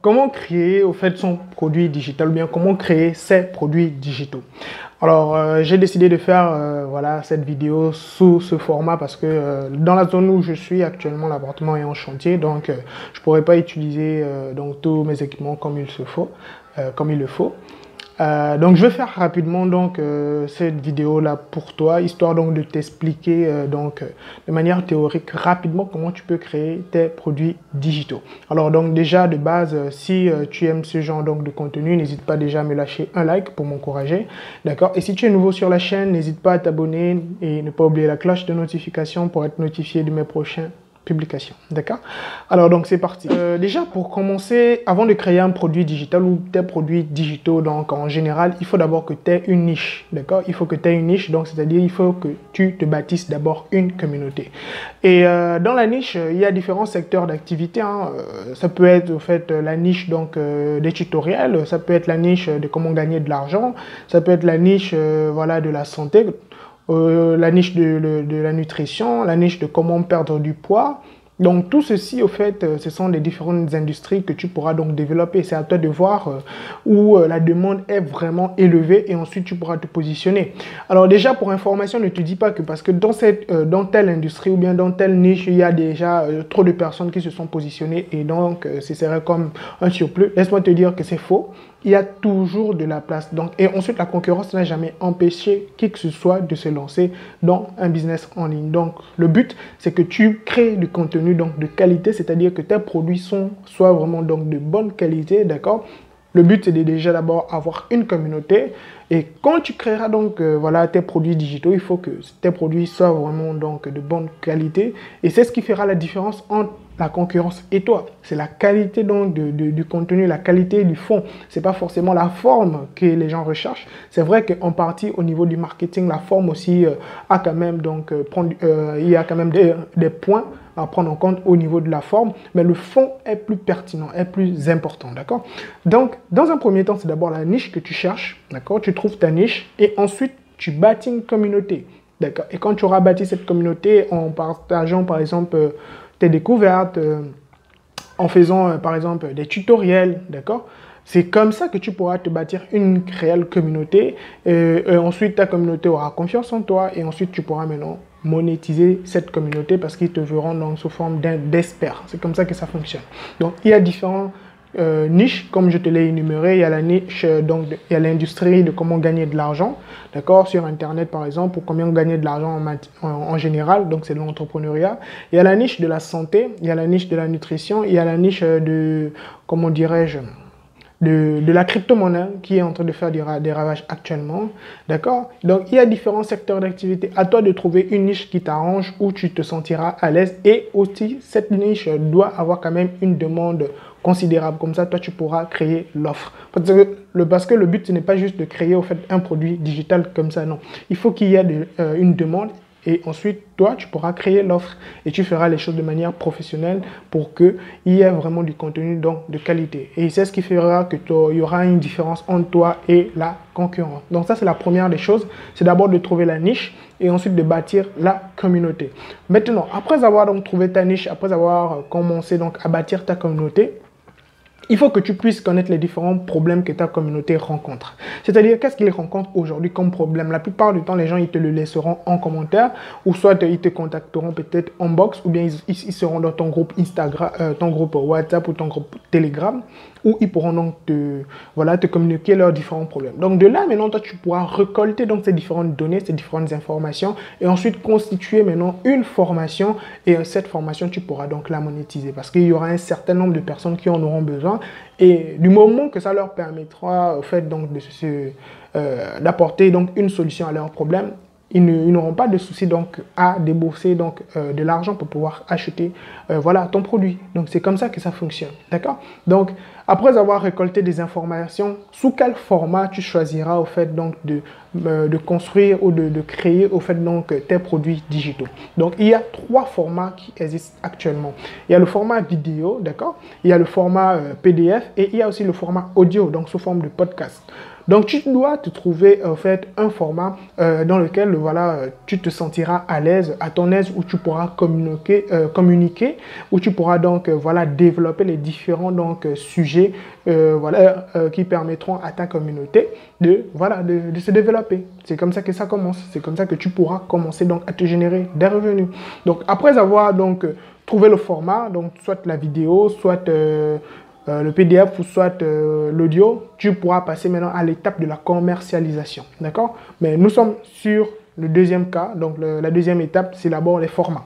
comment créer au fait son produit digital ou bien comment créer ses produits digitaux. Alors, j'ai décidé de faire voilà, cette vidéo sous ce format parce que dans la zone où je suis actuellement, l'appartement est en chantier, donc je ne pourrais pas utiliser donc, tous mes équipements comme il le faut. Donc je vais faire rapidement donc cette vidéo là pour toi, histoire donc de t'expliquer de manière théorique rapidement comment tu peux créer tes produits digitaux. Alors donc déjà de base, si tu aimes ce genre donc de contenu, n'hésite pas déjà à me lâcher un like pour m'encourager, d'accord? Et si tu es nouveau sur la chaîne, n'hésite pas à t'abonner et ne pas oublier la cloche de notification pour être notifié de mes prochains publication, d'accord? Alors donc c'est parti. Déjà pour commencer, avant de créer un produit digital ou des produits digitaux, donc en général, il faut d'abord que tu aies une niche, d'accord? Il faut que tu aies une niche, donc c'est-à-dire il faut que tu te bâtisses d'abord une communauté. Et dans la niche, il y a différents secteurs d'activité, hein. Ça peut être au fait la niche donc des tutoriels, ça peut être la niche de comment gagner de l'argent, ça peut être la niche voilà de la santé. La niche de la nutrition, la niche de comment perdre du poids. Donc tout ceci, au fait, ce sont les différentes industries que tu pourras donc développer. C'est à toi de voir où la demande est vraiment élevée et ensuite tu pourras te positionner. Alors déjà, pour information, ne te dis pas que parce que dans telle industrie ou bien dans telle niche, il y a déjà trop de personnes qui se sont positionnées et donc ce serait comme un surplus. Laisse-moi te dire que c'est faux. Il y a toujours de la place. Donc, et ensuite, la concurrence n'a jamais empêché qui que ce soit de se lancer dans un business en ligne. Donc, le but, c'est que tu crées du contenu donc, de qualité, c'est-à-dire que tes produits soient vraiment donc, de bonne qualité, d'accord? Le but, c'est de déjà d'abord avoir une communauté. Et quand tu créeras donc voilà, tes produits digitaux, il faut que tes produits soient vraiment donc, de bonne qualité. Et c'est ce qui fera la différence entre la concurrence et toi. C'est la qualité donc, du contenu, la qualité du fond. Ce n'est pas forcément la forme que les gens recherchent. C'est vrai qu'en partie, au niveau du marketing, la forme aussi a quand même, donc, il y a quand même des points à prendre en compte au niveau de la forme, mais le fond est plus pertinent, est plus important, d'accord? Donc, dans un premier temps, c'est d'abord la niche que tu cherches, d'accord? Tu trouves ta niche et ensuite, tu bâtis une communauté, d'accord? Et quand tu auras bâti cette communauté en partageant, par exemple, tes découvertes, en faisant, par exemple, des tutoriels, d'accord? C'est comme ça que tu pourras te bâtir une réelle communauté. Ensuite, ta communauté aura confiance en toi et ensuite, tu pourras maintenant monétiser cette communauté parce qu'ils te verront donc sous forme d'experts. C'est comme ça que ça fonctionne. Donc, il y a différents niches, comme je te l'ai énuméré. Il y a la niche, donc, il y a l'industrie de comment gagner de l'argent, d'accord, sur Internet, par exemple, pour comment gagner de l'argent en général, donc c'est de l'entrepreneuriat. Il y a la niche de la santé, il y a la niche de la nutrition, il y a la niche de, comment dirais-je, de la crypto-monnaie qui est en train de faire des ravages actuellement, d'accord? Donc, il y a différents secteurs d'activité. À toi de trouver une niche qui t'arrange, où tu te sentiras à l'aise. Et aussi, cette niche doit avoir quand même une demande considérable. Comme ça, toi, tu pourras créer l'offre. Parce que le but, ce n'est pas juste de créer au fait, un produit digital comme ça, non. Il faut qu'il y ait une demande. Et ensuite, toi, tu pourras créer l'offre et tu feras les choses de manière professionnelle pour qu'il y ait vraiment du contenu donc, de qualité. Et c'est ce qui fera qu'il y aura une différence entre toi et la concurrence. Donc ça, c'est la première des choses. C'est d'abord de trouver la niche et ensuite de bâtir la communauté. Maintenant, après avoir donc trouvé ta niche, après avoir commencé donc à bâtir ta communauté, il faut que tu puisses connaître les différents problèmes que ta communauté rencontre. C'est-à-dire, qu'est-ce qu'ils rencontrent aujourd'hui comme problème? La plupart du temps, les gens, ils te le laisseront en commentaire ou soit ils te contacteront peut-être en box ou bien ils seront dans ton groupe Instagram, ton groupe WhatsApp ou ton groupe Telegram où ils pourront donc te communiquer leurs différents problèmes. Donc, de là, maintenant, toi, tu pourras récolter donc ces différentes données, ces différentes informations et ensuite constituer maintenant une formation et cette formation, tu pourras donc la monétiser parce qu'il y aura un certain nombre de personnes qui en auront besoin. Et du moment que ça leur permettra, au fait, donc, d'apporter donc une solution à leurs problèmes, ils n'auront pas de souci donc à débourser donc de l'argent pour pouvoir acheter voilà ton produit. Donc c'est comme ça que ça fonctionne, d'accord? Donc après avoir récolté des informations, sous quel format tu choisiras au fait donc de construire ou de créer au fait donc tes produits digitaux. Donc il y a trois formats qui existent actuellement. Il y a le format vidéo, d'accord? Il y a le format PDF et il y a aussi le format audio, donc sous forme de podcast. Donc, tu dois te trouver en fait un format dans lequel voilà, tu te sentiras à l'aise, à ton aise, où tu pourras communiquer, où tu pourras donc voilà, développer les différents donc, sujets voilà, qui permettront à ta communauté voilà, de se développer. C'est comme ça que ça commence. C'est comme ça que tu pourras commencer donc, à te générer des revenus. Donc, après avoir donc, trouvé le format, donc soit la vidéo, soit le PDF ou soit l'audio, tu pourras passer maintenant à l'étape de la commercialisation. D'accord? Mais nous sommes sur le deuxième cas. Donc, la deuxième étape, c'est d'abord les formats.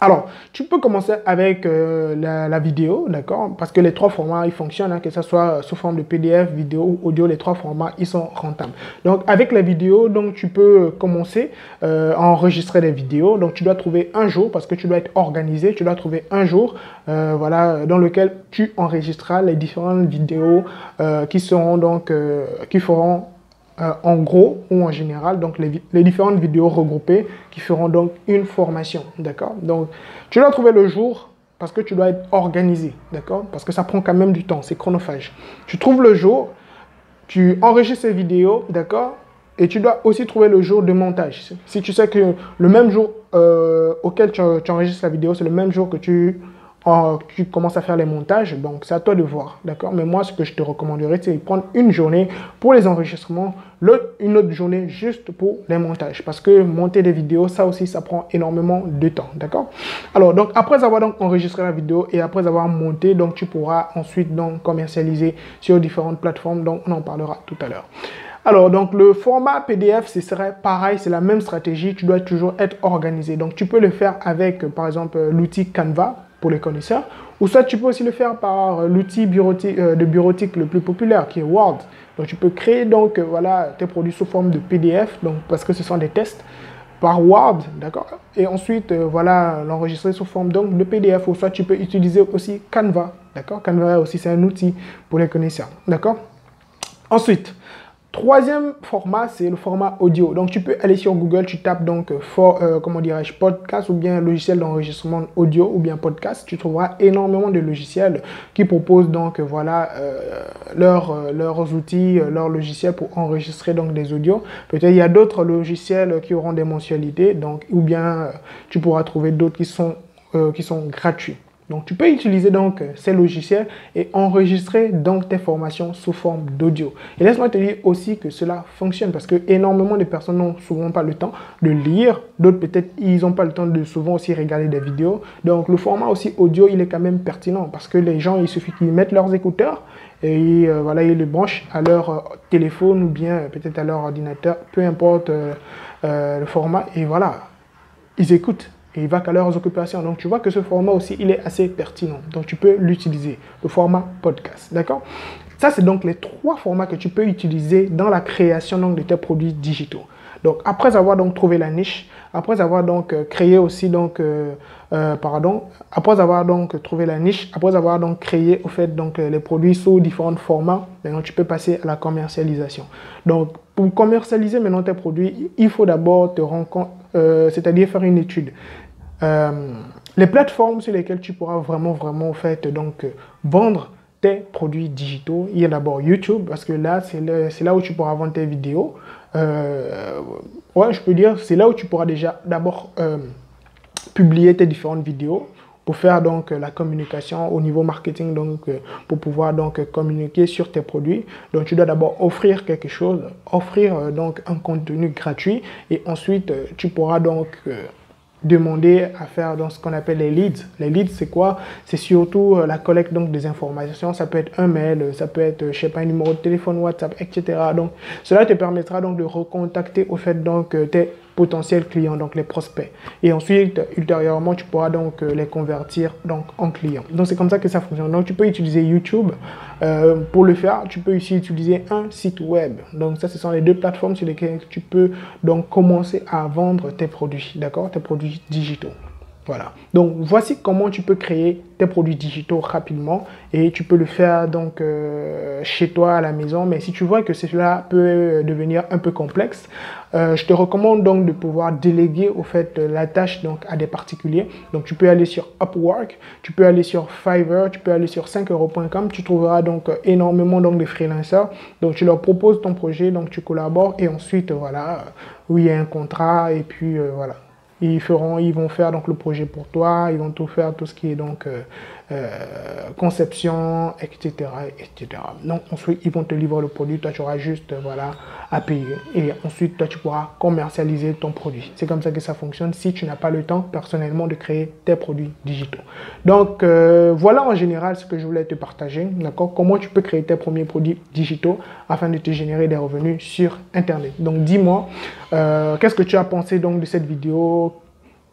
Alors, tu peux commencer avec la vidéo, d'accord? Parce que les trois formats, ils fonctionnent, hein, que ce soit sous forme de PDF, vidéo ou audio, les trois formats, ils sont rentables. Donc, avec la vidéo, donc, tu peux commencer à enregistrer des vidéos. Donc, tu dois trouver un jour, parce que tu dois être organisé, tu dois trouver un jour voilà, dans lequel tu enregistreras les différentes vidéos qui seront donc, qui feront en gros ou en général, donc les différentes vidéos regroupées qui feront donc une formation, d'accord? Donc, tu dois trouver le jour parce que tu dois être organisé, d'accord? Parce que ça prend quand même du temps, c'est chronophage. Tu trouves le jour, tu enregistres ces vidéos, d'accord? Et tu dois aussi trouver le jour de montage. Si tu sais que le même jour auquel tu enregistres la vidéo, c'est le même jour que tu commences à faire les montages, donc c'est à toi de voir, d'accord? Mais moi, ce que je te recommanderais, c'est de prendre une journée pour les enregistrements, une autre journée juste pour les montages, parce que monter des vidéos, ça aussi, ça prend énormément de temps, d'accord? Alors, donc, après avoir donc enregistré la vidéo et après avoir monté, donc, tu pourras ensuite donc commercialiser sur différentes plateformes, donc on en parlera tout à l'heure. Alors, donc, le format PDF, ce serait pareil, c'est la même stratégie, tu dois toujours être organisé. Donc, tu peux le faire avec, par exemple, l'outil Canva, pour les connaisseurs, ou soit tu peux aussi le faire par l'outil de bureautique le plus populaire qui est Word. Donc tu peux créer donc voilà tes produits sous forme de PDF, donc parce que ce sont des tests par Word, d'accord, et ensuite voilà l'enregistrer sous forme donc de PDF, ou soit tu peux utiliser aussi Canva, d'accord. Canva aussi c'est un outil pour les connaisseurs, d'accord. Ensuite, troisième format, c'est le format audio. Donc, tu peux aller sur Google, tu tapes donc, comment dirais-je, podcast ou bien logiciel d'enregistrement audio ou bien podcast. Tu trouveras énormément de logiciels qui proposent donc, voilà, leurs outils, leurs logiciels pour enregistrer donc des audios. Peut-être il y a d'autres logiciels qui auront des mensualités, donc, ou bien tu pourras trouver d'autres qui sont gratuits. Donc, tu peux utiliser donc ces logiciels et enregistrer donc tes formations sous forme d'audio. Et laisse-moi te dire aussi que cela fonctionne parce que énormément de personnes n'ont souvent pas le temps de lire. D'autres, peut-être, ils n'ont pas le temps de souvent aussi regarder des vidéos. Donc, le format aussi audio, il est quand même pertinent parce que les gens, il suffit qu'ils mettent leurs écouteurs et voilà, ils le branchent à leur téléphone ou bien peut-être à leur ordinateur, peu importe le format. Et voilà, ils écoutent. Et il va qu'à leurs occupations. Donc, tu vois que ce format aussi, il est assez pertinent. Donc, tu peux l'utiliser, le format podcast. D'accord? Ça, c'est donc les trois formats que tu peux utiliser dans la création donc, de tes produits digitaux. Donc, après avoir donc trouvé la niche, après avoir donc créé aussi donc, après avoir donc trouvé la niche, après avoir donc créé au fait donc les produits sous différents formats, maintenant tu peux passer à la commercialisation. Donc, pour commercialiser maintenant tes produits, il faut d'abord te rendre compte, c'est-à-dire faire une étude. Les plateformes sur lesquelles tu pourras vraiment en fait donc vendre tes produits digitaux, il y a d'abord YouTube parce que là c'est là où tu pourras vendre tes vidéos. Ouais, je peux dire c'est là où tu pourras déjà d'abord publier tes différentes vidéos pour faire donc la communication au niveau marketing, donc pour pouvoir donc communiquer sur tes produits. Donc tu dois d'abord offrir quelque chose, offrir donc un contenu gratuit et ensuite tu pourras donc demander à faire donc ce qu'on appelle les leads. Les leads, c'est quoi? C'est surtout la collecte donc des informations. Ça peut être un mail, ça peut être, je sais pas, un numéro de téléphone, WhatsApp, etc. Donc, cela te permettra donc de recontacter au fait donc tes potentiels clients, donc les prospects. Et ensuite, ultérieurement, tu pourras donc les convertir donc en clients. Donc, c'est comme ça que ça fonctionne. Donc, tu peux utiliser YouTube. Pour le faire, tu peux aussi utiliser un site web. Donc, ça, ce sont les deux plateformes sur lesquelles tu peux donc commencer à vendre tes produits, d'accord? Tes produits digitaux. Voilà. Donc, voici comment tu peux créer tes produits digitaux rapidement et tu peux le faire donc chez toi à la maison. Mais si tu vois que cela peut devenir un peu complexe, je te recommande donc de pouvoir déléguer au fait la tâche donc à des particuliers. Donc, tu peux aller sur Upwork, tu peux aller sur Fiverr, tu peux aller sur 5euros.com. Tu trouveras donc énormément donc de freelancers. Donc, tu leur proposes ton projet, donc tu collabores et ensuite voilà, où il y a un contrat et puis voilà. Ils vont faire donc le projet pour toi, ils vont tout faire, tout ce qui est donc conception, etc., etc. Donc ensuite, ils vont te livrer le produit, toi tu auras juste voilà, à payer. Et ensuite, toi tu pourras commercialiser ton produit. C'est comme ça que ça fonctionne si tu n'as pas le temps personnellement de créer tes produits digitaux. Donc voilà en général ce que je voulais te partager, d'accord? Comment tu peux créer tes premiers produits digitaux afin de te générer des revenus sur Internet. Donc dis-moi, qu'est-ce que tu as pensé donc de cette vidéo?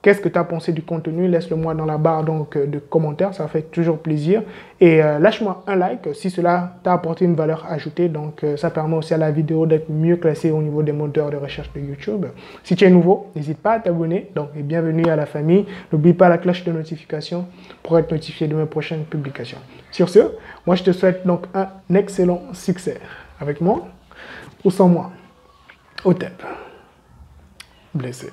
Qu'est-ce que tu as pensé du contenu? Laisse-le moi dans la barre donc, de commentaires, ça fait toujours plaisir. Et lâche-moi un like si cela t'a apporté une valeur ajoutée. Donc ça permet aussi à la vidéo d'être mieux classée au niveau des moteurs de recherche de YouTube. Si tu es nouveau, n'hésite pas à t'abonner. Donc et bienvenue à la famille. N'oublie pas la cloche de notification pour être notifié de mes prochaines publications. Sur ce, moi je te souhaite donc un excellent succès. Avec moi ou sans moi. Au TEP. Blessé.